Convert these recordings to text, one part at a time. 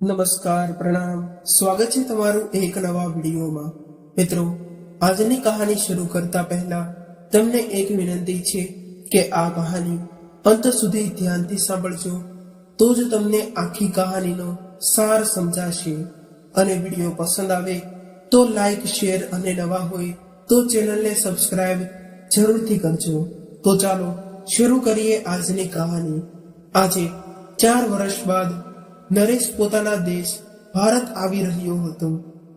નમસ્કાર, પ્રણામ, સ્વાગત છે તમારું એક નવા વિડીયોમાં। મિત્રો, આજની કહાની શરૂ કરતા પહેલા તમને એક વિનંતી છે કે આ કહાની અંત સુધી ધ્યાનથી સાંભળજો, તો જ તમને આખી કહાનીનો સાર સમજાશે। અને વિડીયો પસંદ આવે તો લાઈક, શેર અને નવા હોય તો ચેનલને સબસ્ક્રાઇબ જરૂરથી કરજો। તો ચાલો શરૂ કરીએ આજની કહાની। આજે 4 વર્ષ બાદ નરેશ પોતાના દેશ ભારત આવી રહ્યો હતો।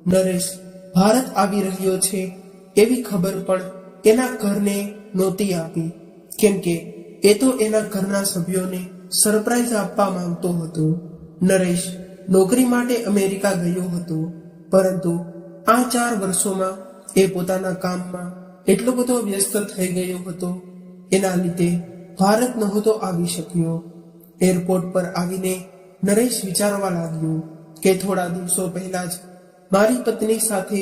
નરેશ ભારત આવી રહ્યો છે એવી ખબર પણ એના ઘરને નહોતી આપી, કેમ કે એ તો એના ઘરના સભ્યોને સરપ્રાઈઝ આપવા માંગતો હતો। નરેશ નોકરી માટે અમેરિકા ગયો હતો, પરંતુ આ 4 વર્ષોમાં એ પોતાના કામમાં એટલો બધો વ્યસ્ત થઈ ગયો હતો, એના લીધે ભારત નહોતો આવી શક્યો। એરપોર્ટ પર આવીને નરેશ વિચારવા લાગ્યો કે થોડા દિવસો પહેલા જ મારી પત્ની સાથે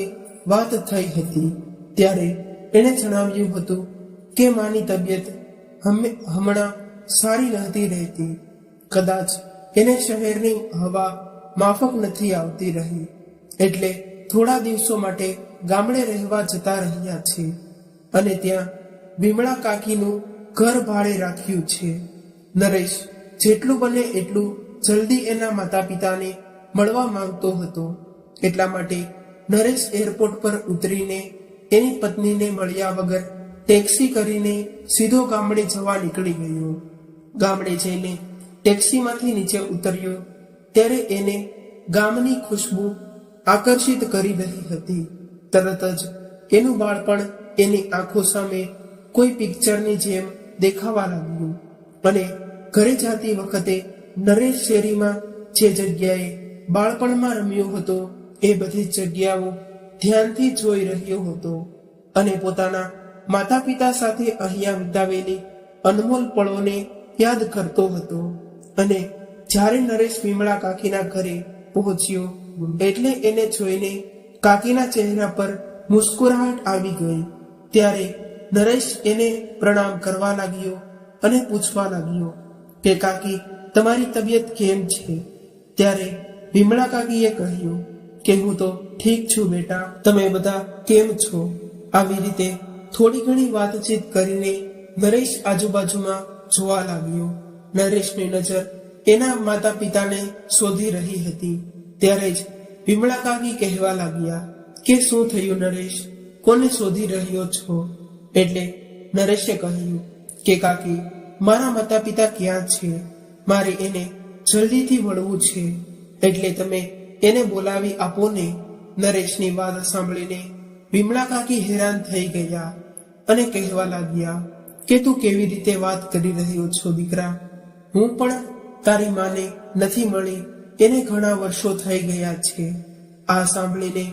વાત થઈ હતી, ત્યારે એણે જણાવ્યું હતું કે માની તબિયત હમણાં સારી નહોતી રહેતી। કદાચ એને શહેરની હવા માફક નથી આવતી રહી, એટલે થોડા દિવસો માટે ગામડે રહેવા જતા રહ્યા છે અને ત્યાં વિમળા કાકીનું ઘર ભાડે રાખ્યું છે। નરેશ જેટલું બને એટલું જલ્દી એના માતા પિતાને મળવા માંગતો હતો, એટલા માટે નરેશ એરપોર્ટ પર ઉતરીને એની પત્નીને મળ્યા વગર ટેક્સી કરીને સીધો ગામડે જવા નીકળી ગયો। ગામડે જઈને ટેક્સીમાંથી નીચે ઉતર્યો ત્યારે એને ગામની ખુશ્બુ આકર્ષિત કરી રહી હતી। તરત જ એનું બાળપણ એની આંખો સામે કોઈ પિક્ચરની જેમ દેખાવા લાગ્યું અને ઘરે જતી વખતે નરેશ શેરીમાં જે જગ્યાએ બાળપણમાં રમ્યો હતો એ બધી જગ્યાઓ ધ્યાનથી જોઈ રહ્યો હતો અને પોતાના માતા પિતા સાથે અહીંયા વિતાવેલી અનમોલ પળોને યાદ કરતો હતો। અને જ્યારે નરેશ વિમળા કાકીના ઘરે પહોંચ્યો એટલે એને જોઈને કાકીના ચહેરા પર મુસ્કુરાહટ આવી ગઈ। ત્યારે નરેશ એને પ્રણામ કરવા લાગ્યો અને પૂછવા લાગ્યો કે કાકી, તમારી તબિયત કેમ છે? ત્યારે વિમળા કાકીએ કહ્યું કે હું તો ઠીક છું બેટા, તમે બધા કેમ છો? આવી રીતે થોડી ઘણી વાતચીત કરીને નરેશ આજુબાજુમાં જોવા લાગ્યો। નરેશની નજર એના માતા પિતાને શોધી રહી હતી। ત્યારે જ વિમળા કાકી કહેવા લાગ્યા કે શું થયું નરેશ, કોને શોધી રહ્યો છો? એટલે નરેશે કહ્યું કે કાકી, મારા માતા પિતા ક્યાં છે? મારે એને જલ્દીથી મળવું છે, એટલે તમે એને બોલાવી આપો ને। નરેશની વાત સાંભળીને વિમળા કાકી હેરાન થઈ ગયા અને કહેવા લાગ્યા કે તું કેવી રીતે વાત કરી રહ્યો છો દીકરા? હું પણ તારી માને નથી મળી એને ઘણા વર્ષો થઈ ગયા છે। આ સાંભળીને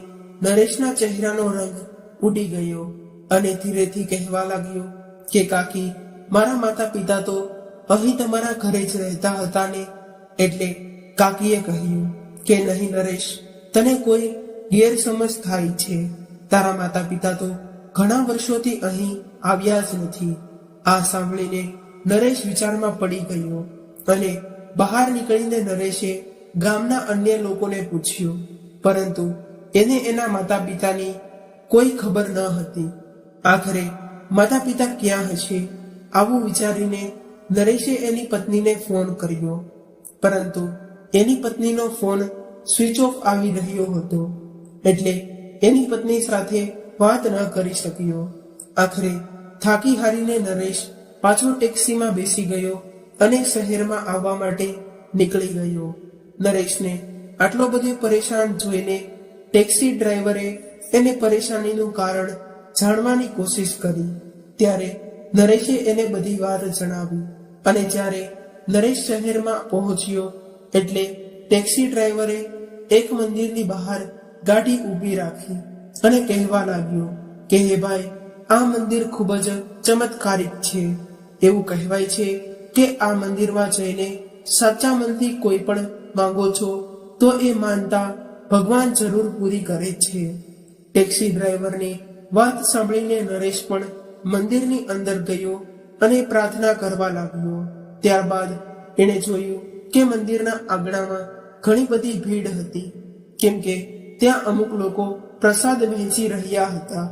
નરેશના ચહેરાનો રંગ ઉડી ગયો અને ધીરેથી કહેવા લાગ્યો કે કાકી, મારા માતા પિતા તો અહીં તમારા ઘરે જ રહેતા હતા ને? એટલે કાકીએ કહ્યું કે નહીં નરેશ, તને કોઈ ગેરસમજ થાય છે। તારા માતા પિતા તો ઘણા વર્ષોથી અહીં આવ્યા જ નથી। આ સાંભળીને નરેશ વિચારમાં પડી ગયો અને બહાર નીકળીને નરેશે ગામના અન્ય લોકોને પૂછ્યું, પરંતુ એને એના માતા પિતાની કોઈ ખબર ન હતી। આખરે માતા પિતા ક્યાં હશે આવું વિચારીને નરેશે એની પત્નીને ફોન કર્યો, પરંતુ એની પત્નીનો ફોન સ્વિચ ઓફ આવી રહ્યો હતો, એટલે એની પત્ની સાથે વાત ન કરી શક્યો। આખરે થાકી હારીને નરેશ પાછો ટેક્સીમાં બેસી ગયો અને શહેરમાં આવવા માટે નીકળી ગયો। નરેશને આટલો બધો પરેશાન જોઈને ટેક્સી ડ્રાઈવરે એને પરેશાનીનું કારણ જાણવાની કોશિશ કરી। ત્યારે નરેશે એને બધી વાત જણાવી અને જ્યારે નરેશ શહેરમાં પહોંચ્યો એટલે ટેક્સી ડ્રાઈવરે એક મંદિરની બહાર ગાડી ઊભી રાખી અને કહેવા લાગ્યો કે હે ભાઈ, આ મંદિર ખૂબ જ ચમત્કારિક છે। એવું કહેવાય છે કે આ મંદિરમાં જઈને સાચા મનથી કોઈ પણ માંગો છો તો એ માનતા ભગવાન જરૂર પૂરી કરે છે। ટેક્સી ડ્રાઈવરની વાત સાંભળીને નરેશ પણ મંદિરની અંદર ગયો અને પ્રાર્થના કરવા લાગ્યો। ત્યારબાદ એણે જોયું કે મંદિરના આંગણામાં ઘણી બધી ભીડ હતી, કેમ કે ત્યાં અમુક લોકો પ્રસાદ વહેંચી રહ્યા હતા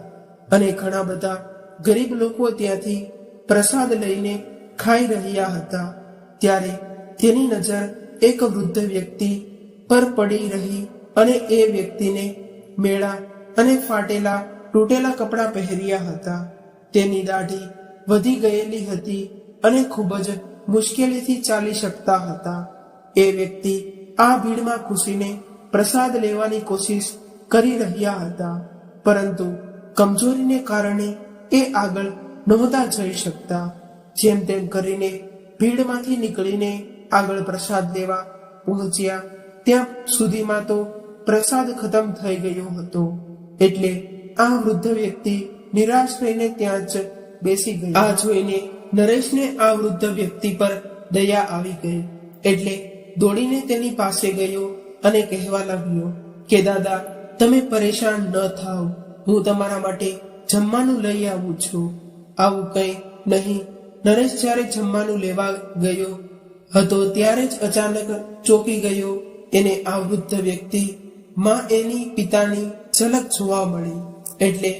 અને ઘણા બધા ગરીબ લોકો ત્યાંથી પ્રસાદ લઈને ખાઈ રહ્યા હતા. ત્યારે તેની નજર એક વૃદ્ધ વ્યક્તિ પર પડી રહી અને એ વ્યક્તિને મેળા અને ફાટેલા તૂટેલા કપડાં પહેર્યા હતા. તેની દાઢી વધી ગયેલી હતી અને ખૂબ જ મુશ્કેલીથી ચાલી શકતા હતા. એ વ્યક્તિ આ ભીડમાં ઘૂસીને પ્રસાદ લેવાની કોશિશ કરી રહ્યા હતા, પરંતુ કમજોરીને કારણે એ આગળ નહોતા જઈ શકતા. જેમ તેમ કરીને ભીડમાંથી નીકળીને આગળ પ્રસાદ લેવા પહોંચ્યા ત્યાં સુધીમાં તો પ્રસાદ ખતમ થઈ ગયો હતો. એટલે આ વૃદ્ધ વ્યક્તિ નિરાશ થઈને ત્યાં જ બેસી ગયો. આ જોઈને નરેશને આ વૃદ્ધ વ્યક્તિ પર દયા આવી ગઈ, એટલે દોડીને તેની પાસે ગયો અને કહેવા લાગ્યો કે દાદા, તમે પરેશાન ન થાઓ, હું તમારા માટે જમવાનું લઈ આવું છું. આવું કંઈ નહીં. નરેશ જ્યારે જમવાનું લેવા ગયો હતો ત્યારે જ અચાનક ચોંકી ગયો. એને આ વૃદ્ધ વ્યક્તિ માં એની પિતાની ઝલક જોવા મળી. એટલે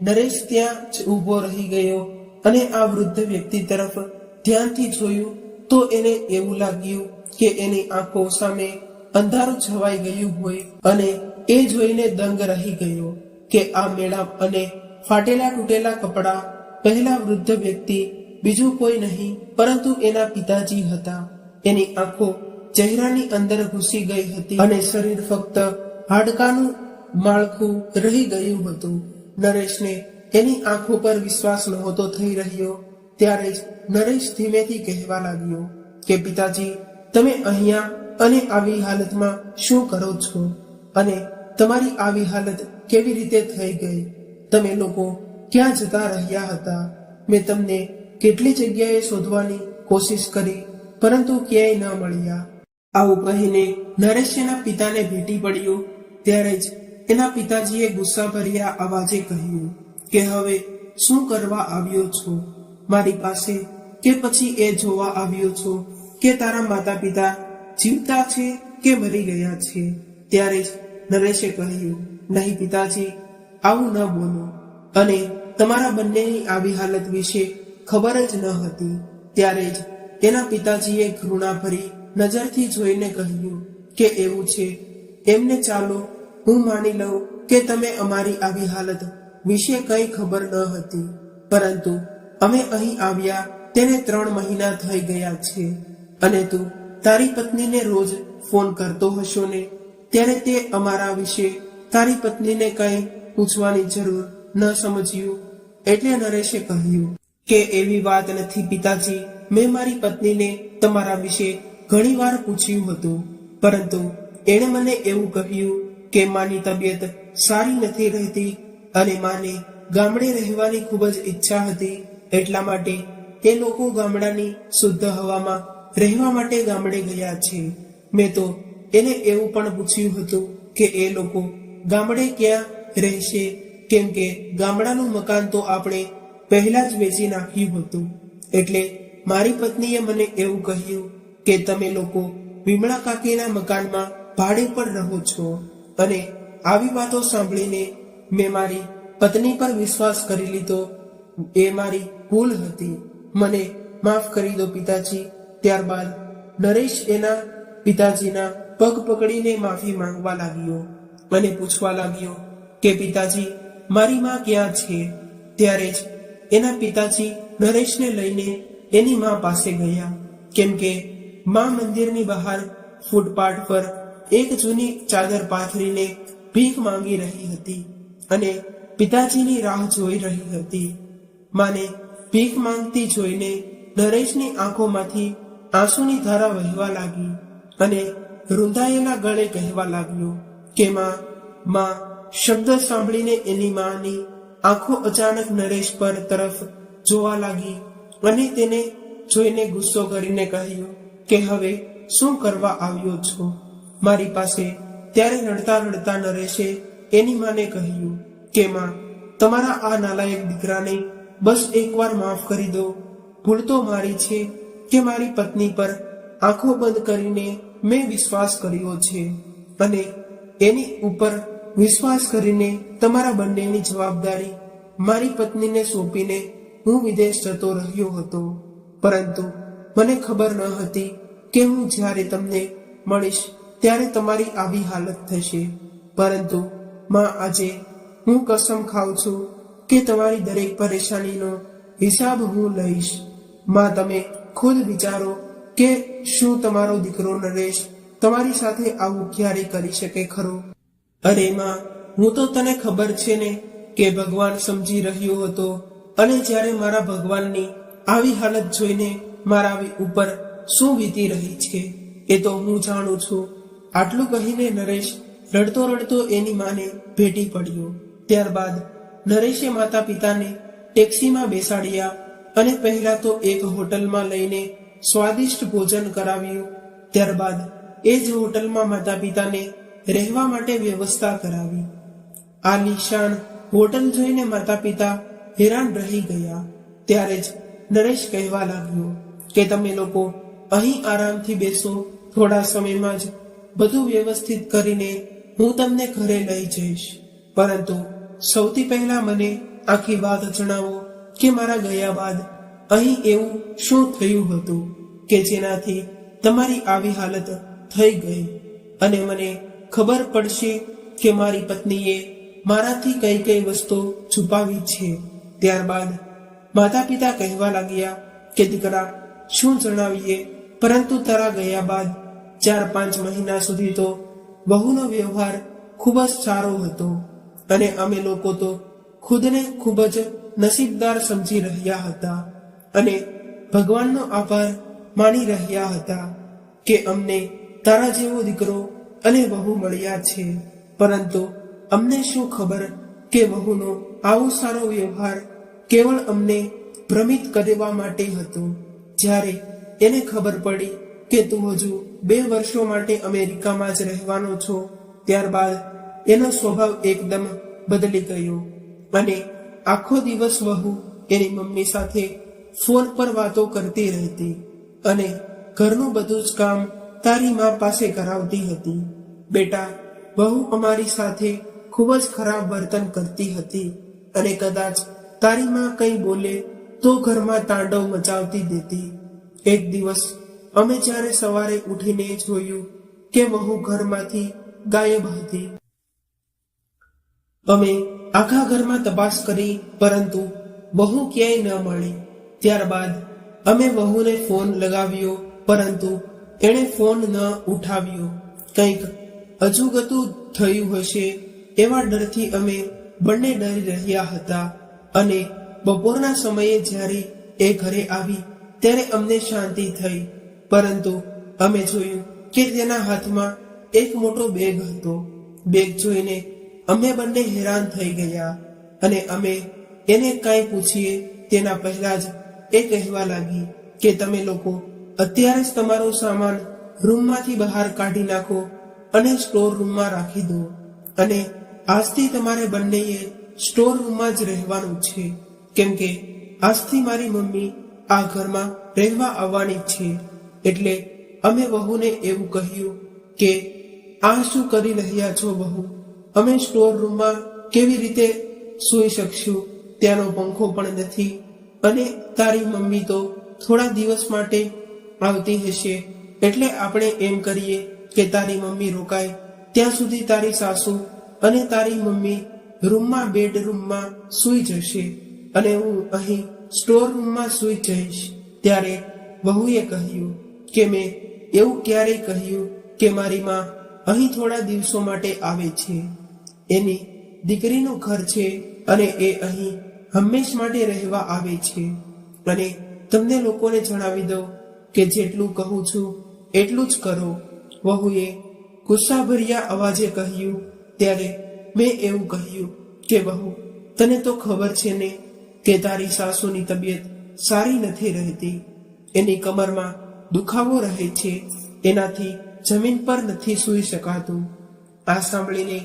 નરેશ ત્યાં જ ઊભો રહી ગયો અને આ વૃદ્ધ વ્યક્તિ તરફ ધ્યાનથી જોયું તો એને એવું લાગ્યું કે એની આંખો સામે અંધારું છવાઈ ગયું હોય અને એ જોઈને દંગ રહી ગયો કે આ મેળાપ અને ફાટેલા તૂટેલા કપડા પહેલા વૃદ્ધ વ્યક્તિ બીજું કોઈ નહીં પરંતુ એના પિતાજી હતા. એની આંખો ચહેરાની અંદર ઘૂસી ગઈ હતી અને શરીર ફક્ત હાડકાનું માળખું રહી ગયું હતું. નરેશને એની આંખો પર વિશ્વાસ નહોતો થઈ રહ્યો. ત્યારે જ નરેશ ધીમેથી કહેવા લાગ્યો કે પિતાજી, તમે અહીંયા અને આવી હાલતમાં શું કરો છો? અને તમારી આવી હાલત કેવી રીતે થઈ ગઈ? તમે લોકો ક્યાં જતા રહ્યા હતા? મેં તમને કેટલી જગ્યાએ શોધવાની કોશિશ કરી પરંતુ ક્યાંય ન મળ્યા. આવું કહીને નરેશ એના પિતાને ભેટી પડ્યો. ત્યારે જ એના પિતાજીએ ગુસ્સાભર્યા અવાજે કહ્યું કે હવે શું કરવા આવ્યો છો મારી પાસે? કે પછી એ જોવા આવ્યો છો કે તારા માતા પિતા જીવતા છે કે મરી ગયા છે? ત્યારે જ નરેશે કહ્યું, નહીં પિતાજી, આવું ન બોલો. અને તમારા બંનેની આવી હાલત વિશે ખબર જ ન હતી. ત્યારે જ તેના પિતાજીએ ઘૃણાભરી નજરથી જોઈને કહ્યું કે એવું છે, એમને ચાલો હું માની લઉં કે તમે અમારી આવી હાલત વિશે કંઈ ખબર ન હતી, પરંતુ અમે અહીં આવ્યા તેને 3 મહિના થઈ ગયા છે અને તું તારી પત્નીને રોજ ફોન કરતો હશો ને? ત્યારે તે અમારા વિશે તારી પત્નીને કંઈ પૂછવાની જરૂર ન સમજ્યું. એટલે નરેશે કહ્યું કે એવી વાત નથી પિતાજી, મેં મારી પત્નીને તમારા વિશે ઘણી વાર પૂછ્યું હતું, પરંતુ એણે મને એવું કહ્યું કે માની તબિયત સારી નથી રહેતી અને માને ગામડે રહેવાની ખૂબ જ ઈચ્છા હતી. એટલા માટે એ લોકો ગામડાની શુદ્ધ હવામાં રહેવા માટે ગામડે ગયા છે. મેં તો એને એવું પણ પૂછ્યું હતું કે એ લોકો ગામડે ક્યાં રહેશે, કેમ કે ગામડાનું મકાન તો આપણે પહેલા જ વેચી નાખ્યું હતું. એટલે મારી પત્નીએ મને એવું કહ્યું કે તમે લોકો વિમળા કાકીના મકાનમાં ભાડે પર રહો છો. અને આવી વાતો સાંભળીને મેં મારી પત્ની પર વિશ્વાસ કરી લીધો. એ મારી ભૂલ હતી, મને માફ કરી દો પિતાજી. ત્યારબાદ નરેશ એના પિતાજીના પગ પકડીને માફી માંગવા લાગ્યો અને પૂછવા લાગ્યો કે પિતાજી, મારી માં ક્યાં છે? ત્યારે જ એના પિતાજી નરેશને લઈને એની માં પાસે ગયા, કેમ કે માં મંદિરની બહાર ફૂટપાથ પર એક જૂની ચાદર પાથરીને ભીખ માંગી રહી હતી અને પિતાજીની રાહ જોઈ રહી હતી. માને ભીખ માંગતી જોઈને નરેશની આંખોમાંથી આંસુની ધારા વહેવા લાગી અને રૂંધાયેલા ગળે કહેવા લાગ્યો કે માં. શબ્દ સાંભળીને એની માની આંખો અચાનક નરેશ પર તરફ જોવા લાગી અને તેને જોઈને ગુસ્સો કરીને કહ્યું કે હવે શું કરવા આવ્યો છો મારી પાસે? ત્યારે રડતા રડતા નરેશે એની માને કહ્યું કે માં, તમારા આ નાલાયક દીકરાને બસ એકવાર માફ કરી દો. ભૂલ તો મારી છે કે મારી પત્ની પર આંખો બંધ કરીને મેં વિશ્વાસ કર્યો છે અને એની ઉપર વિશ્વાસ કરીને તમારા બંનેની જવાબદારી મારી પત્નીને સોંપીને હું વિદેશ જતો રહ્યો હતો. પરંતુ મને ખબર ન હતી કે હું જ્યારે તમને મળીશ ત્યારે તમારી આવી હાલત થશે. પરંતુ માં, આજે હું કસમ ખાઉં છું કે તમારી દરેક પરેશાનીનો હિસાબ હું લઈશ. માં, તમે ખુદ વિચારો કે શું તમારો દીકરો નરેશ તમારી સાથે આવું ક્યારે કરી શકે ખરો? અરે માં, હું તો તને ખબર છે ને કે ભગવાન સમજી રહ્યો હતો, અને જ્યારે મારા ભગવાનની આવી હાલત જોઈને મારા ઉપર શું વીતી રહી છે એ તો હું જાણું છું. આટલું કહીને નરેશ રડતો રડતો એની માને ભેટી પડ્યો. ત્યારબાદ નરેશે માતા પિતાને ટેક્સીમાં બેસાડ્યા અને પહેલા તો એક હોટલમાં લઈને સ્વાદિષ્ટ ભોજન કરાવ્યું. ત્યારબાદ એ જ હોટલમાં માતા પિતાને રહેવા માટે વ્યવસ્થા કરાવી. આલીશાન હોટલ જોઈને માતા પિતા હેરાન રહી ગયા. ત્યારે જ નરેશ કહેવા લાગ્યો કે તમે લોકો અહીં આરામથી બેસો, થોડા સમયમાં જ બધું વ્યવસ્થિત કરીને હું તમને ઘરે લઈ જઈશ. પરંતુ સૌથી પહેલા મને આખી વાત જણાવો કે મારા ગયા બાદ અહીં એવું શું થયું હતું કે જેનાથી તમારી આવી હાલત થઈ ગઈ, અને મને ખબર પડશે કે મારી પત્નીએ મારાથી કઈ કઈ વસ્તુ છુપાવી છે. ત્યારબાદ માતા પિતા કહેવા લાગ્યા કે દીકરા, શું જણાવીએ, પરંતુ તારા ગયા બાદ 4-5 મહિના સુધી તો વહુનો વ્યવહાર ખૂબ જ સારો હતો, અને અમે લોકો તો ખુદને ખૂબ જ નસીબદાર સમજી રહ્યા હતા અને ભગવાનનો આભાર માની રહ્યા હતા કે અમને તારા જેવો દીકરો અને વહુ મળ્યા છે. પરંતુ અમને શું ખબર કે વહુનો આવો સારો વ્યવહાર કેવળ અમને ભ્રમિત કરવા માટે હતો. જ્યારે એને ખબર પડી કે તું હજુ 2 વર્ષો માટે અમેરિકામાં જ રહેવાનો છો, ત્યારબાદ એનો સ્વભાવ એકદમ બદલી ગયો અને આખો દિવસ વહુ એની મમ્મી સાથે ફોન પર વાતો કરતી રહેતી અને ઘરનું બધું જ કામ તારી મા પાસે કરાવતી હતી. બેટા, વહુ અમારી સાથે ખૂબ જ ખરાબ વર્તન કરતી હતી અને કદાચ તારી મા કંઈ બોલે તો ઘરમાં તાંડવ મચાવતી દેતી. એક દિવસ અમે જ્યારે સવારે ઉઠીને જોયું કે વહુ ઘરમાંથી ગાયબ હતી. અમે આખા ઘરમાં તપાસ કરી, પરંતુ વહુ ક્યાંય ન મળી. ત્યારબાદ અમે વહુને ફોન લગાવ્યો, પરંતુ એણે ફોન ન ઉઠાવ્યો. કંઈક અજુગતું થયું હશે એવા ડરથી અમે બંને ડરી રહ્યા હતા. અને બપોરના સમયે જ્યારે એ ઘરે આવી ત્યારે અમને શાંતિ થઈ, પરંતુ અમે જોયું કે તેના હાથમાં એક મોટો બેગ હતો. બેગ જોઈને અમે બંને હેરાન થઈ ગયા અને અમે એને કાંઈ પૂછીએ તેના પહેલા જ એ કહેવા લાગી કે તમે લોકો અત્યારે જ તમારો સામાન રૂમમાંથી બહાર કાઢી નાખો અને સ્ટોર રૂમમાં રાખી દો, અને આજથી તમારે બંનેએ સ્ટોર રૂમમાં જ રહેવાનું છે, કેમ કે આજથી મારી મમ્મી આ ઘરમાં રહેવા આવવાની છે. એટલે અમે વહુને એવું કહ્યું કે આ શું કરી રહ્યા છો વહુ? અમે સ્ટોર રૂમમાં કેવી રીતે સૂઈ શકશું? ત્યાંનો પંખો પણ નથી, અને તારી મમ્મી તો થોડા દિવસ માટે આવતી હશે, એટલે આપણે એમ કરીએ કે તારી મમ્મી રોકાય ત્યાં સુધી તારી સાસુ અને તારી મમ્મી રૂમમાં બેડરૂમમાં સૂઈ જશે અને હું અહીં સ્ટોર રૂમમાં સૂઈ જઈશ. ત્યારે વહુએ કહ્યું કે મેં એવું ક્યારેય કહ્યું કે મારી માં અહીં થોડા દિવસો માટે આવે છે. એની દીકરીનું ઘર છે અને એ અહીં હંમેશ માટે રહેવા આવે છે. અને તમને લોકોને જણાવી દઉં કે જેટલું કહું છું એટલું જ કરો, વહુએ ગુસ્સાભર્યા અવાજે કહ્યું. ત્યારે મેં એવું કહ્યું કે વહુ, તને તો ખબર છે ને કે તારી સાસુની તબિયત સારી નથી રહેતી, એની કમરમાં દુખાવો રહે છે, એનાથી જમીન પર નથી સૂઈ શકાતું. આ સાંભળીને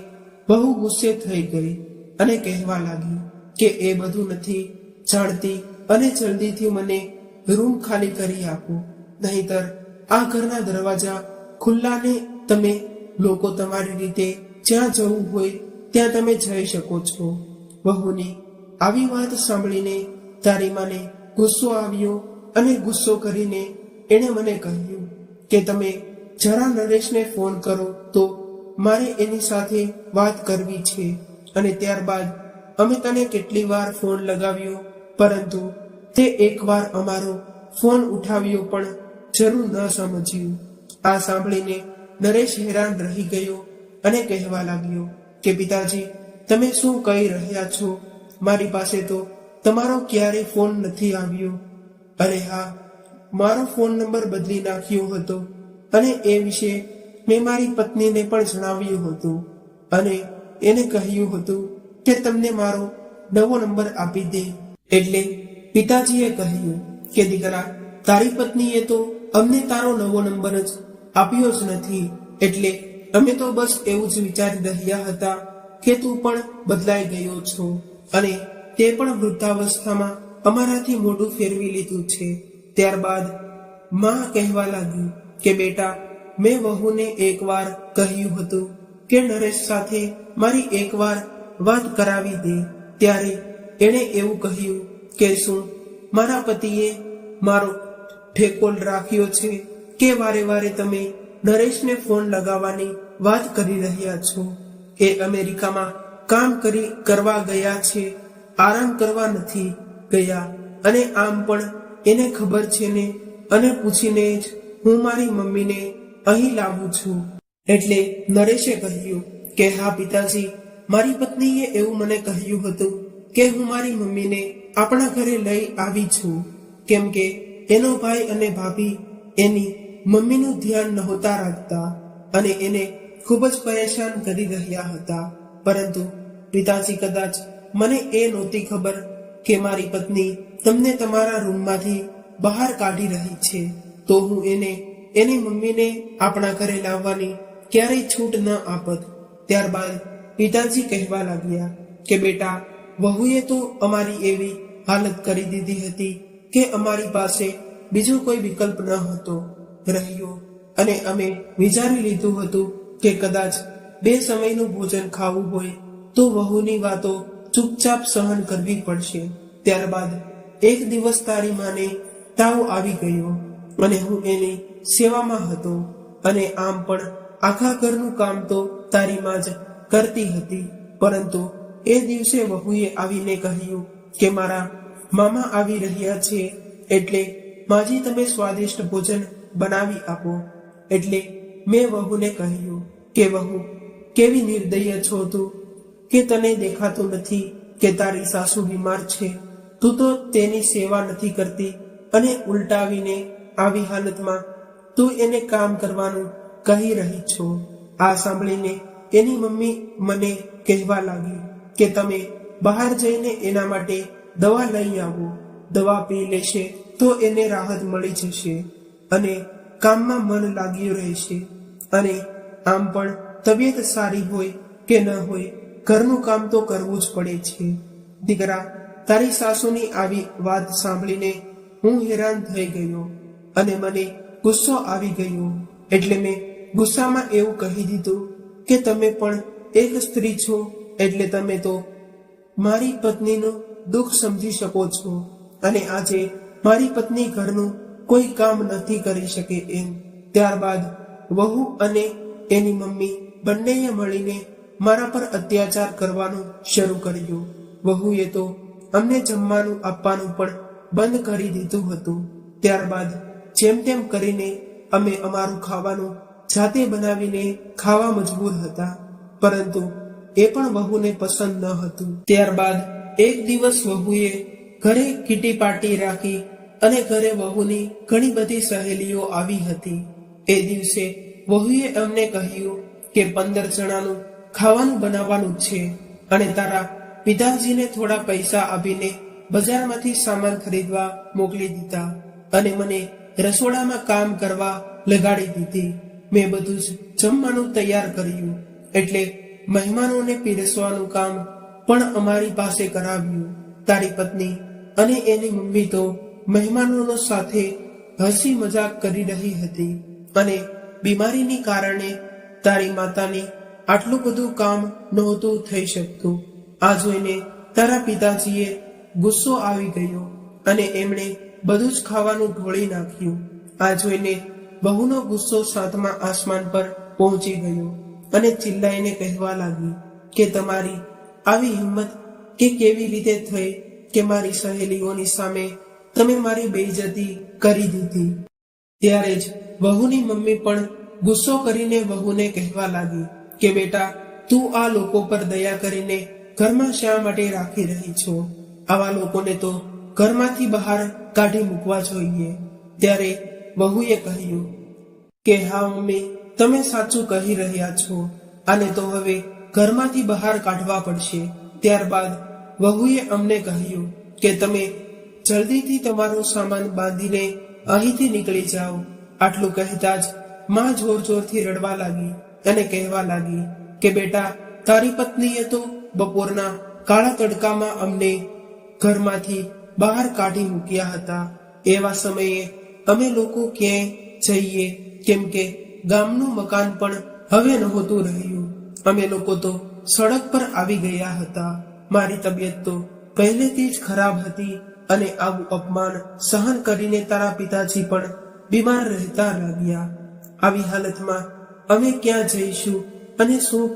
બહુ ગુસ્સે થઈ ગઈ અને કહેવા લાગી કે એ બધું નથી જાણતી અને જલ્દીથી મને રૂમ ખાલી કરી આપો, નહીતર આ ઘરના દરવાજા ખુલ્લા ને તમે લોકો તમારી રીતે જ્યાં જવું હોય ત્યાં તમે જઈ શકો છો. વહુની આવી વાત સાંભળીને તારી માને ગુસ્સો આવ્યો અને ગુસ્સો કરીને એણે મને કહ્યું કે તમે જરા નરેશને ફોન કરો તો મારે એની સાથે વાત કરવી છે. અને ત્યારબાદ અમે તને કેટલી વાર ફોન લગાવ્યો પરંતુ તે એકવાર અમારો ફોન ઉઠાવ્યો પણ જરૂર ન સમજ્યું. આ સાંભળીને નરેશ હેરાન રહી ગયો અને કહેવા લાગ્યો કે પિતાજી તમે શું કહી રહ્યા છો? મારી પાસે તો તમારો ક્યારેય ફોન નથી આવ્યો. અરે હા, મારો ફોન નંબર બદલી નાખ્યો હતો અને એ વિશે મેં મારી પત્નીને પણ જણાવ્યું હતું અને એને કહ્યું હતું કે તમને મારો નવો નંબર આપી દે. એટલે પિતાજીએ કહ્યું કે દીકરા, તારી પત્નીએ તો અમને તારો નવો નંબર જ આપ્યો જ નથી, એટલે અમે તો બસ એવું જ વિચારી રહ્યા હતા કે તું પણ બદલાઈ ગયો છો અને તે પણ વૃદ્ધાવસ્થામાં અમારાથી મોઢું ફેરવી લીધું છે. ત્યારબાદ માં કહેવા લાગી કે બેટા, મેં વહુને એકવાર કહ્યું હતું કે નરેશ સાથે મારી એકવાર વાત કરાવી દે. ત્યારે એણે એવું કહ્યું કે શું મારા પતિએ મારો ઠેકો રાખ્યો છે કે વારે વારે તમે નરેશને ફોન લગાવવાની વાત કરી રહ્યા છો? એ અમેરિકામાં કામ કરવા ગયા છે, આરામ કરવા નથી ગયા. અને આમ પણ એને ખબર છે ને, અને પૂછીને જ હું મારી મમ્મીને અહીં લાવું છું. એટલે નરેશે કહ્યું કે હા પિતાજી, મારી પત્નીએ એવું મને કહ્યું હતું કે હું મારી મમ્મીને આપણા ઘરે લઈ આવી છું, કેમ કે એનો ભાઈ અને ભાભી એની મમ્મીનું ધ્યાન નહોતા રાખતા અને એને ખૂબ જ પરેશાન કરી રહ્યા હતા. પરંતુ પિતાજી, કદાચ મને એ નહોતી ખબર કે મારી પત્ની તમને તમારા રૂમમાંથી બહાર કાઢી રહી છે, તો હું એની મમ્મીને આપણા ઘરે લાવવાની ક્યારેય છૂટ ન આપત. ત્યારબાદ પિતાજી કહેવા લાગ્યા કે બેટા, વહુએ તો અમારી એવી હાલત કરી દીધી હતી કે અમારી પાસે બીજો કોઈ વિકલ્પ ન હતો રહ્યો અને અમે વિચારી લીધું હતું કે કદાચ 2 સમયનું ભોજન ખાવું હોય તો વહુની વાતો ચૂપચાપ સહન કરવી પડશે. ત્યારબાદ એક દિવસ તારી માને તાવ આવી ગયો અને હું એની સેવામાં હતો અને આમ પણ આખા ઘરનું કામ તો તારી માં જ કરતી હતી. પરંતુ એ દિવસે વહુએ આવીને કહ્યું કે મારા મામા આવી રહ્યા છે, એટલે માજી તમે સ્વાદિષ્ટ ભોજન બનાવી આપો. એટલે મેં વહુને કહ્યું કે વહુ, કેવી નિર્દય છો તું, કે તને દેખાતું નથી કે તારી સાસુ બીમાર છે? તું તો તેની સેવા નથી કરતી અને ઉલટાવીને આવી હાલતમાં તું એને કામ કરવાનું કહી રહી છો. આ સાંભળીને એની મમ્મી મને કહેવા લાગી કે તમે બહાર જઈને એના માટે દવા લઈ આવો. દવા પી લેશે તો એને રાહત મળી જશે અને કામમાં મન લાગ્યું રહેશે. અને આમ પણ તબિયત સારી હોય કે ન હોય, ઘરનું કામ તો કરવું જ પડે છે. દીકરા, તારી સાસુની આવી વાત સાંભળીને હું હેરાન થઈ ગયો અને મને ગુસ્સો આવી ગયો. એટલે મેં ગુસ્સામાં એવું કહી દીધું કે તમે પણ એક સ્ત્રી છો, એટલે તમે તો મારી પત્નીનું દુઃખ સમજી શકો છો અને આજે મારી પત્ની ઘરનું કોઈ કામ નથી કરી શકે એમ. ત્યારબાદ વહુ અને એની મમ્મી બંનેએ મળીને મારા પર અત્યાચાર કરવાનું શરૂ કર્યું. વહુએ તો અમને જમવાનું આપવાનું પણ બંધ કરી દીધું હતું. ત્યારબાદ જેમ તેમ કરીને અમે અમારું ખાવાનું જાતે બનાવીને ખાવા મજબૂર હતા, પરંતુ એ પણ વહુને પસંદ ન હતું. ત્યારબાદ એક દિવસ વહુએ ઘરે કીટી પાર્ટી રાખી અને ઘરે વહુની ઘણી બધી સહેલીઓ આવી હતી. એ દિવસે વહુએ અમને કહ્યું કે 15 જણાનું ખાવાનું બનાવવાનું છે અને તારા પિતાજીને થોડા પૈસા આપીને બજારમાંથી સામાન ખરીદવા મોકલી દીધા અને મને રસોડામાં કામ કરવા લગાડી દીધી. મેં બધું જ જમવાનું તૈયાર કર્યું, એટલે મહેમાનોને પીરસવાનું કામ પણ અમારી પાસે કરાવ્યું. તારી પત્ની અને એની મમ્મી તો મહેમાનોનો સાથે હસી મજાક કરી રહી હતી અને બીમારીની કારણે તારી માતાને આટલું બધું કામ નહોતું થઈ શકતું. આ જોઈને તારા પિતાજીએ ગુસ્સો આવી ગયો અને એમણે બધું જ ખાવાનું ઢોળી નાખ્યું. આ જોઈને બહુનો ગુસ્સો સાતમા આસમાન પર પહોંચી ગયો અને ચિલ્લાઈને કહેવા લાગી કે તમારી આવી હિંમત કે કેવી રીતે થઈ કે મારી સહેલીઓની સામે તમે મારી બેઇજ્જતી કરી દીધી. ત્યારે જ વહુની મમ્મી પણ ગુસ્સો કરીને વહુને કહેવા લાગી કે બેટા, તું આ લોકો પર દયા કરીને ઘરમાં શા માટે રાખી રહી છો? આવા લોકોને તો ઘરમાંથી બહાર કાઢી મૂકવા જોઈએ. ત્યારે વહુએ કહ્યું કે હા મમ્મી, તમે સાચું કહી રહ્યા છો, આને તો હવે ઘરમાંથી બહાર કાઢવા પડશે. ત્યારબાદ વહુએ અમને કહ્યું કે તમે જલ્દીથી તમારો સામાન બાંધીને અહીંથી નીકળી જાઓ. આટલું કહેતા જ માં જોર જોરથી રડવા લાગી અને કહેવા લાગી કે બેટા, તારી પત્નીએ તો બપોરના કાળા તડકામાં અમને ઘરમાંથી બહાર કાઢી મૂક્યા હતા. એવા સમયે અમે લોકો ક્યાંય જઈએ, કેમ કે ગામનું મકાન પણ હવે નહોતું રહ્યું. અમે લોકો તો સડક પર આવી ગયા હતા. મારી તબિયત તો પહેલેથી જ ખરાબ હતી અને આવું અપમાન સહન કરીને તારા પિતાજી પણ બીમાર રહેતા લાગ્યા. આવી હાલતમાં અમે ક્યાં જઈશું અને શું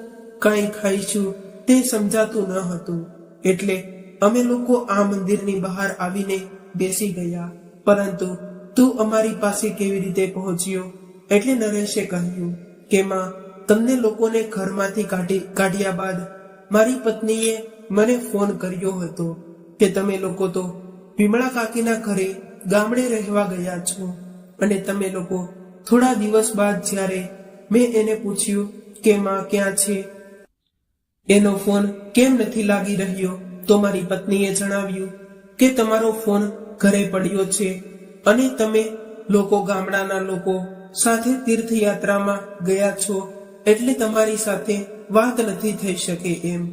કાંઈ ખાઈશું તે સમજાતું ન હતું. એટલે અમે લોકો આ મંદિરની બહાર આવીને બેસી ગયા. પરંતુ તું અમારી પાસે કેવી રીતે પહોંચ્યો? એટલે નરેશે કહ્યું કે માં, તમને લોકોને ઘરમાંથી કાઢ્યા બાદ મારી પત્નીએ મને ફોન કર્યો હતો કે તમે લોકો તો વિમળા કાકીના ઘરે ગામડે રહેવા ગયા છો અને તમે લોકો થોડા દિવસ બાદ જ્યારે મેં એને પૂછ્યું કે માં ક્યાં છે, એનો ફોન કેમ નથી લાગી રહ્યો, તો મારી પત્નીએ જણાવ્યું કે તમારો ફોન ઘરે પડ્યો છે અને તમે લોકો ગામડાના લોકો સાથે તીર્થયાત્રામાં ગયા છો એટલે તમારી સાથે વાત નથી થઈ શકે એમ.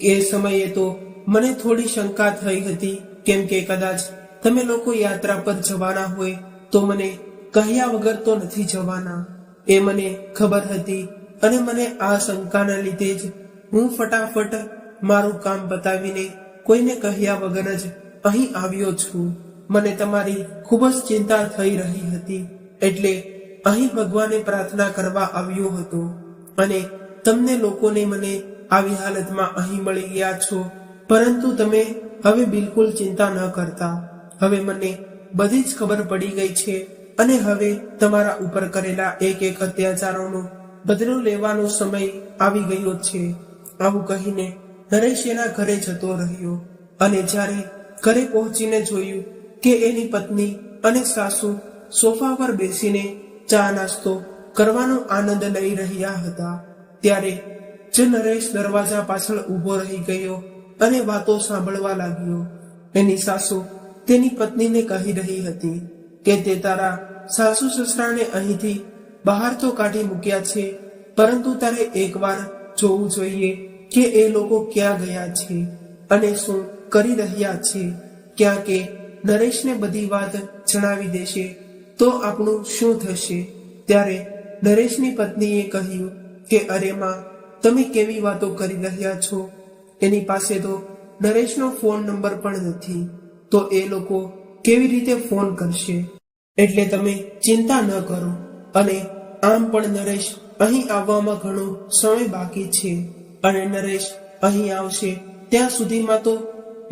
એ સમયે તો મને થોડી શંકા થઈ હતી, કેમ કે કદાચ તમે લોકો યાત્રા પર જવાના હોય તો મને કહ્યા વગર તો નથી જવાના. એ મને ખબર હતી અને મને આ શંકાના લીધે જ હું ફટાફટ મારું કામ બતાવીને કોઈને કહ્યા વગર જ અહીં આવ્યો છું. મને તમારી ખૂબ જ ચિંતા થઈ રહી હતી એટલે અહીં ભગવાને પ્રાર્થના કરવા આવ્યો હતો અને તમને લોકોને મને આવી હાલતમાં અહીં મળી ગયા છો. પરંતુ તમે હવે બિલકુલ ચિંતા ન કરતા. હવે મને બધી જ ખબર પડી ગઈ છે અને હવે તમારા ઉપર કરેલા એક એક અત્યાચારોનો બદલો લેવાનો સમય આવી ગયો છે. આવું કહીને નરેશ એના ઘરે જતો રહ્યો અને જ્યારે ઘરે પહોંચીને જોયું કે એની પત્ની અને સાસુ સોફા પર બેસીને ચા નાસ્તો કરવાનો આનંદ લઈ રહ્યા હતા. ત્યારે જ નરેશ દરવાજા પાછળ ઊભો રહી ગયો અને વાતો સાંભળવા લાગ્યો. એની સાસુ તેની પત્નીને કહી રહી હતી કે તે તારા સાસુ સસરાને અહીંથી બહાર તો કાઢી મૂક્યા છે, પરંતુ તારે એકવાર જોવું જોઈએ કે એ લોકો ક્યાં ગયા છે અને શું કરી રહ્યા છે. ક્યાં કે નરેશને બધી વાત જણાવી દેશે તો આપણું શું થશે? ત્યારે નરેશની પત્નીએ કહ્યું કે અરે માં, તમે કેવી વાતો કરી રહ્યા છો? એની પાસે તો નરેશનો ફોન નંબર પણ નથી, તો એ લોકો કેવી રીતે ફોન કરશે? એટલે તમે ચિંતા ન કરો. અને આમ પણ નરેશ અહીં આવવામાં ઘણો સમય બાકી છે અને નરેશ અહીં આવશે ત્યાં સુધીમાં તો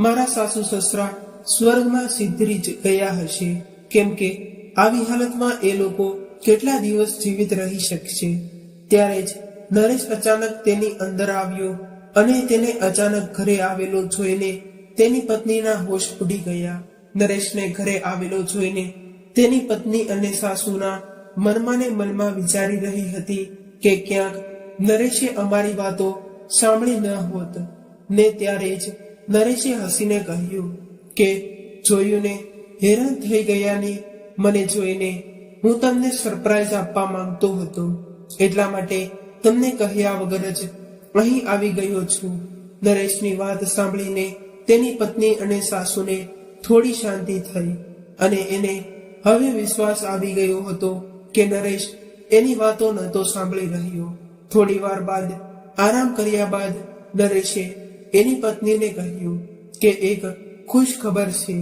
મારા સાસુ સસરા સ્વર્ગમાં સિદ્ધરી જ ગયા હશે, કેમ કે આવી હાલતમાં એ લોકો કેટલા દિવસ જીવિત રહી શકશે. ત્યારે જ નરેશ અચાનક તેની અંદર આવ્યો અને તેને અચાનક ઘરે આવેલો જોઈને તેની પત્નીના હોશ ઉડી ગયા. નરેશને ઘરે આવેલો જોઈને તેની પત્ની અને સાસુના મનમાં ને મનમાં વિચારી રહી હતી કે ક્યાંક નરેશે અમારી વાતો સાંભળી ન હોત ને. ત્યારે જ નરેશે હસીને કહ્યું કે જોયું ને, હેરાન થઈ ગયા ને મને જોઈને. હું તમને સરપ્રાઈઝ આપવા માંગતો હતો, એટલા માટે તમને કહ્યા વગર જ અહીં આવી ગયો છું. નરેશની વાત સાંભળીને તેની પત્ની અને સાસુને થોડી શાંતિ થઈ અને એને હવે વિશ્વાસ આવી ગયો હતો કે નરેશ એની વાતો નહોતો સાંભળી રહ્યો. થોડી વાર બાદ આરામ કર્યા બાદ નરેશે એની પત્નીને કહ્યું કે એક ખુશ ખબર છે,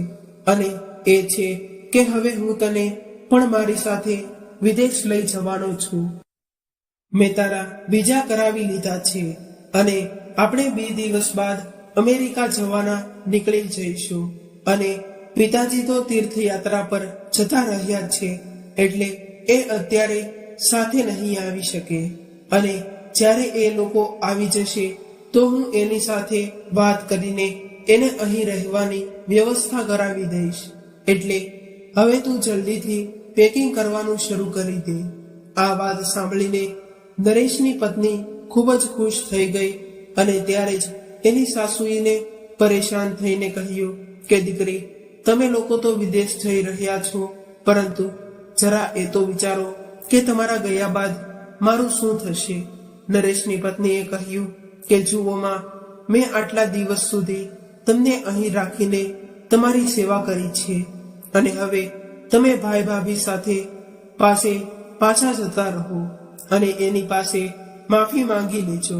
અને એ છે કે હવે હું તને પણ મારી સાથે વિદેશ લઈ જવાનો છું. મેં તારા વિઝા કરાવી લીધા છે અને આપણે 2 દિવસ બાદ અમેરિકા જવાના નીકળી જઈશું. અને પિતાજી તો તીર્થયાત્રા પર જતા રહ્યા છે, એટલે એ અત્યારે સાથે નહીં આવી શકે. અને જ્યારે એ લોકો આવી જશે તો હું એની સાથે વાત કરીને એને અહીં રહેવાની વ્યવસ્થા કરાવી દઈશ. એટલે હવે તું જલ્દીથી પેકિંગ કરવાનું શરૂ કરી દે. આ વાત સાંભળીને નરેશની પત્ની ખૂબ જ ખુશ થઈ ગઈ અને ત્યારે જ એની સાસુઈને પરેશાન થઈને કહ્યું કે દીકરી, તમે લોકો તો વિદેશ જઈ રહ્યા છો, પરંતુ જરા એ તો વિચારો કે તમારા ગયા બાદ મારું શું થશે. નરેશની પત્નીએ કહ્યું કે જુઓમાં, મેં આટલા દિવસ સુધી તમને અહીં રાખીને તમારી સેવા કરી છે, અને હવે તમે ભાઈ ભાભી સાથે પાસે પાછા જતા રહો અને એની પાસે માફી માંગી લેજો,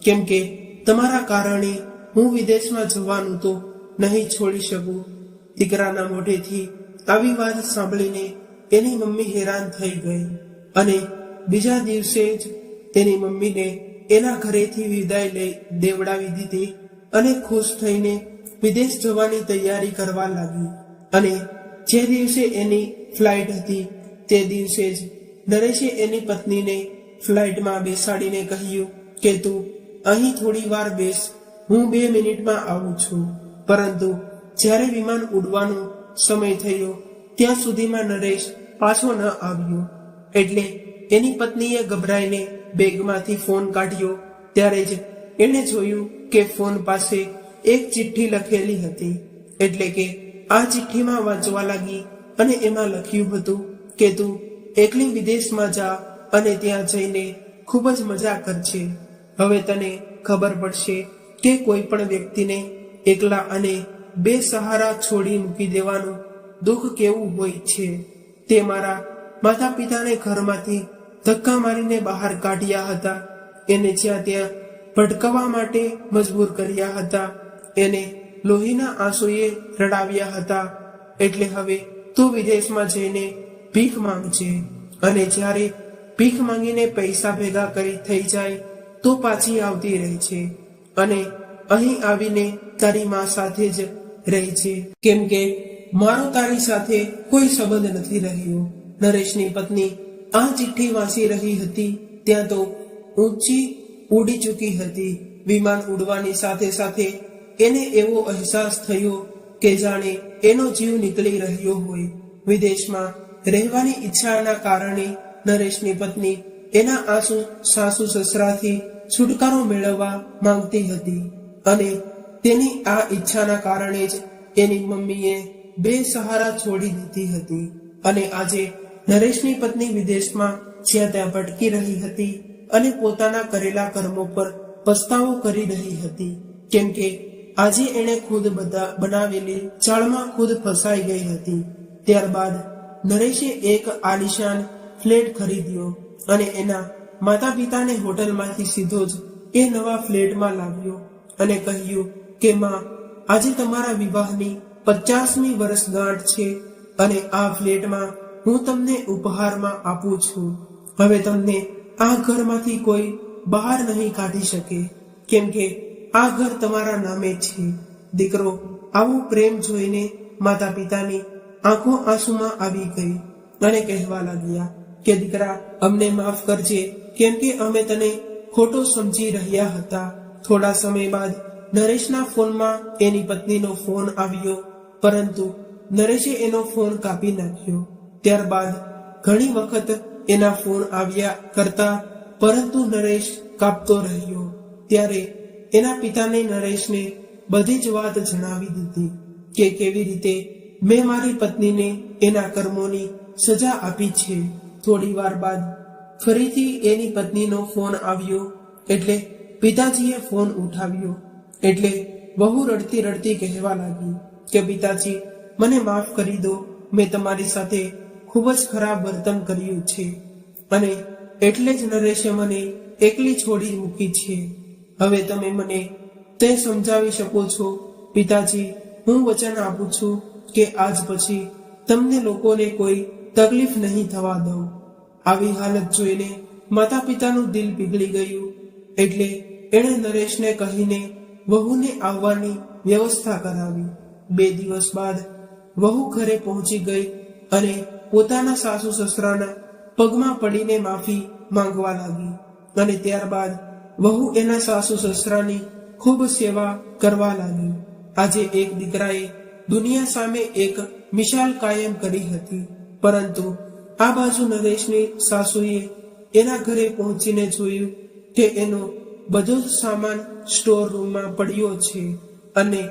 કેમ કે તમારા કારણે હું વિદેશમાં જવાનું તો નહીં છોડી શકું. દીકરાના મોઢેથી આવી વાત સાંભળીને એની મમ્મી હેરાન થઈ ગઈ અને બીજા દિવસે જ તેની મમ્મીને એના ઘરેથી વિદાય દેવડાવી દીધી અને ખુશ થઈને વિદેશ જવાની તૈયારી કરવા લાગી. અને જે દિવસે એની ફ્લાઇટ હતી તે દિવસે જ નરેશે એની પત્નીને ફ્લાઇટમાં બેસાડીને કહ્યું કે તું અહીં થોડી વાર બેસ, હું 2 મિનિટમાં આવું છું. પરંતુ જ્યારે વિમાન ઉડવાનો સમય થયો ત્યાં સુધીમાં નરેશ પાછો ન આવ્યો. એટલે એની પત્નીએ ગભરાઈને બેગમાંથી ફોન કાઢ્યો. ત્યારે જ એણે જોયું કે ફોન પાસે એક ચિઠ્ઠી લખેલી હતી. એટલે કે આ ચિઠ્ઠીમાં વાંચવા લાગી અને એમાં લખ્યું હતું કે તું એકલી વિદેશમાં જા અને ત્યાં જઈને ખૂબ જ મજા કરજે. હવે તને ખબર પડશે કે કોઈ પણ વ્યક્તિને એકલા અને બેસહારા છોડી મૂકી દેવાનું દુઃખ કેવું હોય છે. તે મારા માતા પિતાને ઘરમાંથી ધક્કા મારીને બહાર કાઢ્યા હતા, એને જ્યાં ત્યાં ભટકવા માટે મજબૂર કર્યા હતા, એને લોહીના આંસુએ રડાવ્યા હતા. એટલે હવે તું વિદેશમાં જઈને ભીખ માંગજે, અને જ્યારે ભીખ માંગીને પૈસા ભેગા કરી થઈ જાય તો પાછી આવતી રહે છે અને અહીં આવીને તારી માં સાથે જ રહી છે, કેમ કે મારો તારી સાથે કોઈ સંબંધ નથી રહ્યો. નરેશની પત્ની આ ચિઠ્ઠી વાંચી રહી હતી ત્યાં તો ઊંચી ઉડી ચૂકી હતી. વિમાન ઉડવાની સાથે સાથે એને એવો અહેસાસ થયો કે જાણે એનો જીવ નીકળી રહ્યો હોય. વિદેશમાં રહેવાની ઈચ્છાના કારણે નરેશની પત્ની એના સાસુ સસરાથી છુટકારો મેળવવા માંગતી હતી, અને તેની આ ઈચ્છાના કારણે જ એની મમ્મીએ બેસહારા છોડી દીધી હતી. અને આજે નરેશની પત્ની વિદેશમાં જ્યાં ત્યાં ભટકી રહી હતી અને પોતાના કરેલા કર્મો પર પસ્તાવો કરી રહી હતી, કેમ કે આજે એણે ખુદ બનાવેલી ચાળમાં ખુદ ફસાઈ ગઈ હતી. ત્યારબાદ નરેશે એક આલિશાન ફ્લેટ ખરીદ્યો અને એના માતા પિતાને હોટલમાંથી સીધો જ એ નવા ફ્લેટમાં લાવ્યો અને કહ્યું કે માં, આજે તમારા વિવાહની 50મી વર્ષગાંઠ છે અને આ ફ્લેટમાં હું તમને ઉપહારમાં આપું છું. હવે તમને આ ઘરમાંથી કોઈ બહાર નહીં કાઢી શકે, કેમ કે આ ઘર તમારા નામે છે. દીકરો આવો પ્રેમ જોઈને માતા પિતાની આંખો આંસુમાં આવી ગઈ અને કહેવા લાગ્યા કે દીકરા, અમને માફ કરજે, કેમ કે અમે તને ખોટો સમજી રહ્યા હતા. થોડા સમય બાદ નરેશના ફોનમાં એની પત્નીનો ફોન આવ્યો, પરંતુ નરેશે એનો ફોન કાપી નાખ્યો. ત્યારબાદ ઘણી વખત એના ફોન આવ્યા કરતા, પરંતુ નરેશ કાપતો રહ્યો. ત્યારે એના પિતાને નરેશને બધી જ વાત જણાવી દીધી કે કેવી રીતે મેં મારી પત્નીને એના કર્મોની સજા આપી છે. થોડી વાર બાદ ફરીથી એની પત્નીનો ફોન આવ્યો, એટલે પિતાજીએ ફોન ઉઠાવ્યો. એટલે બહુ રડતી રડતી કહેવા લાગી કે પિતાજી, મને માફ કરી દો, મેં તમારી સાથે ખૂબ જ ખરાબ વર્તન કર્યું છે અને એટલે જ નરેશે મને એકલી છોડી મૂકી છે. હવે તમે મને તે સમજાવી શકો છો? પિતાજી, હું વચન આપું છું કે આજ પછી તમને લોકોને કોઈ તકલીફ નહીં થવા દઉં. આવી હાલત જોઈને માતા પિતાનું દિલ પીગળી ગયું. એટલે એણે નરેશને કહીને વહુને આવવાની વ્યવસ્થા કરાવી. 2 દિવસ બાદ વહુ ઘરે પહોંચી ગઈ અને પોતાના સાસુ સસરાના પગમાં પડીને માફી માંગવા લાગી અને ત્યારબાદ વહુ એના સાસુ સસરાની ખૂબ સેવા કરવા લાગી. આજે એક દીકરાએ દુનિયા સામે એક મિસાલ કાયમ કરી હતી, પરંતુ આ બાજુ નરેશની સાસુએ એના ઘરે પહોંચીને જોયું કે એનો બધો જ સામાન સ્ટોર રૂમમાં પડ્યો છે અને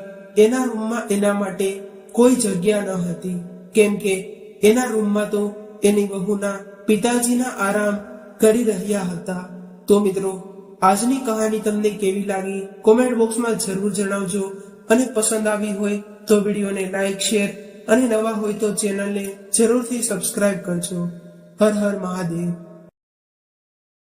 એના રૂમમાં એના માટે કોઈ જગ્યા ન હતી, કેમ કે એના રૂમમાં તો એની વહુના પિતાજીના આરામ કરી રહ્યા હતા. તો મિત્રો, આજની કહાની તમને કેવી લાગી કોમેન્ટ બોક્સમાં જરૂર જણાવજો અને પસંદ આવી હોય તો વિડીયોને લાઈક, શેર અને નવા હોય તો ચેનલને જરૂરથી સબસ્ક્રાઇબ કરજો. હર હર મહાદેવ.